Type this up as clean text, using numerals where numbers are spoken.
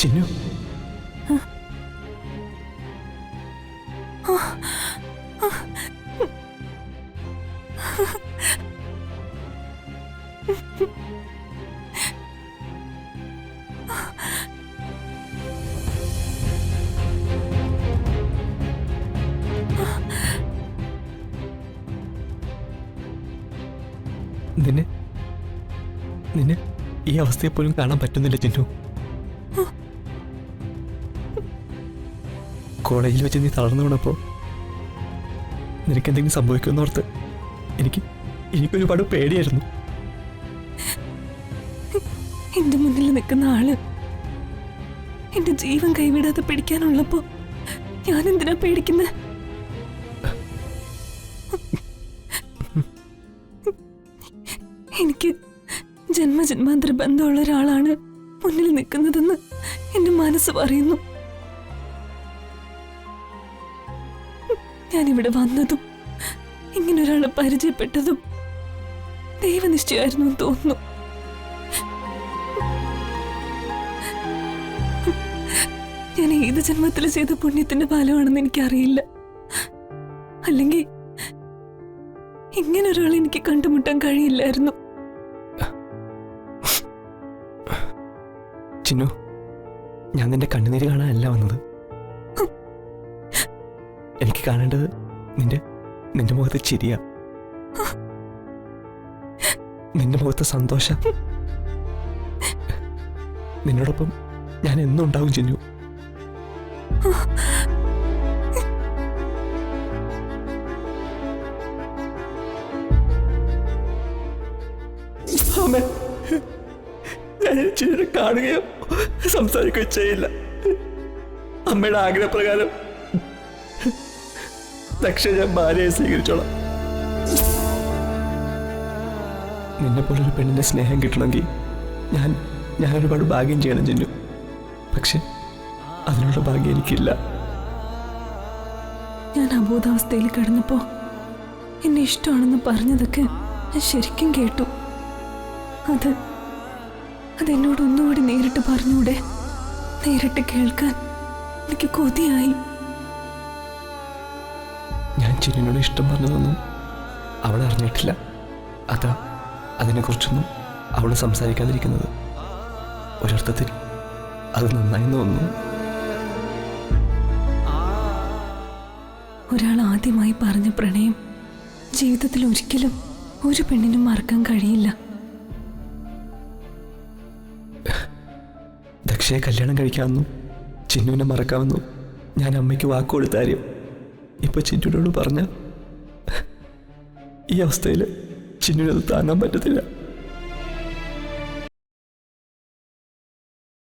ചിന്നു നിന്നെ നിന്നെ ഈ അവസ്ഥയെ പോലും കാണാൻ പറ്റുന്നില്ല ചിന്നു. കോളേജിൽ വെച്ച് നീ തളർന്നു വീണപ്പോ നിനക്കെന്തെങ്കിലും സംഭവിക്കുമെന്നോർത്ത് എനിക്കൊരുപാട് പേടിയായിരുന്നു. എന്റെ മുന്നിൽ നിൽക്കുന്ന ആള് എന്റെ ജീവൻ കൈവിടാതെ പിടിക്കാനുള്ളപ്പോ ഞാൻ എന്തിനാ പേടിക്കുന്നത്? എനിക്ക് ജന്മജന്മാന്തര ബന്ധമുള്ള ഒരാളാണ് മുന്നിൽ നിൽക്കുന്നതെന്ന് എന്റെ മനസ്സ് പറയുന്നു. ഞാനിവിടെ വന്നതും ഇങ്ങനൊരാളെ പരിചയപ്പെട്ടതും ദൈവനിശ്ചയമായിരുന്നു എന്ന് തോന്നുന്നു. ഞാൻ ഏത് ജന്മത്തിൽ ചെയ്ത പുണ്യത്തിന്റെ ഫലമാണെന്ന് എനിക്കറിയില്ല. അല്ലെങ്കിൽ ഇങ്ങനൊരാളെ എനിക്ക് കണ്ടുമുട്ടാൻ കഴിയില്ലായിരുന്നു. ചിന്നു, ഞാൻ നിന്റെ കണ്ണുനീര് കാണാനല്ല വന്നത്. എനിക്ക് കാണേണ്ടത് നിന്റെ മുഖത്ത് ചിരിയാ, നിന്റെ മുഖത്ത് സന്തോഷം. നിന്നോടൊപ്പം ഞാൻ എന്നും ഉണ്ടാവും ചിന്നു. ഞാൻ ചിന്നെ കാണുകയോ സംസാരിക്കുകയോ ചെയ്യില്ല. അമ്മയുടെ ആഗ്രഹപ്രകാരം ദക്ഷ ഞാൻ ഭാര്യയെ സ്വീകരിച്ചോളാം. നിന്നെ പോലൊരു പെണ്ണിന്റെ സ്നേഹം കിട്ടണമെങ്കിൽ ഞാൻ ഒരുപാട് ഭാഗ്യം ചെയ്യണം ചിന്നു. പക്ഷെ അതിനുള്ള ഭാഗ്യം എനിക്കില്ല. ഞാൻ അബോധാവസ്ഥയിൽ കിടന്നപ്പോ എന്നെ ഇഷ്ടമാണെന്ന് പറഞ്ഞതൊക്കെ ഞാൻ ശരിക്കും കേട്ടു. അതെന്നോട് ഒന്നുകൂടി നേരിട്ട് പറഞ്ഞൂടെ? നേരിട്ട് കേൾക്കാൻ എനിക്ക് കൊതിയായി. ഞാൻ ചിന്നിനോട് ഇഷ്ടം പറഞ്ഞതൊന്നും അവൾ അറിഞ്ഞിട്ടില്ല. അതിനെക്കുറിച്ചൊന്നും അവൾ സംസാരിക്കാതിരിക്കുന്നത് ഒരർത്ഥത്തിൽ അത് നന്നായി തോന്നുന്നു. ഒരാൾ ആദ്യമായി പറഞ്ഞ പ്രണയം ജീവിതത്തിൽ ഒരിക്കലും ഒരു പെണ്ണിനും മറക്കാൻ കഴിയില്ല. ദക്ഷയെ കല്യാണം കഴിക്കാമെന്നും ചിന്നുവിനെ മറക്കാമെന്നും ഞാൻ അമ്മയ്ക്ക് വാക്ക് കൊടുത്ത കാര്യം ഇപ്പൊ ചിന്നുവിനോട് പറഞ്ഞ ഈ അവസ്ഥയിൽ ചിന്നുവിനത് താങ്ങാൻ പറ്റത്തില്ല.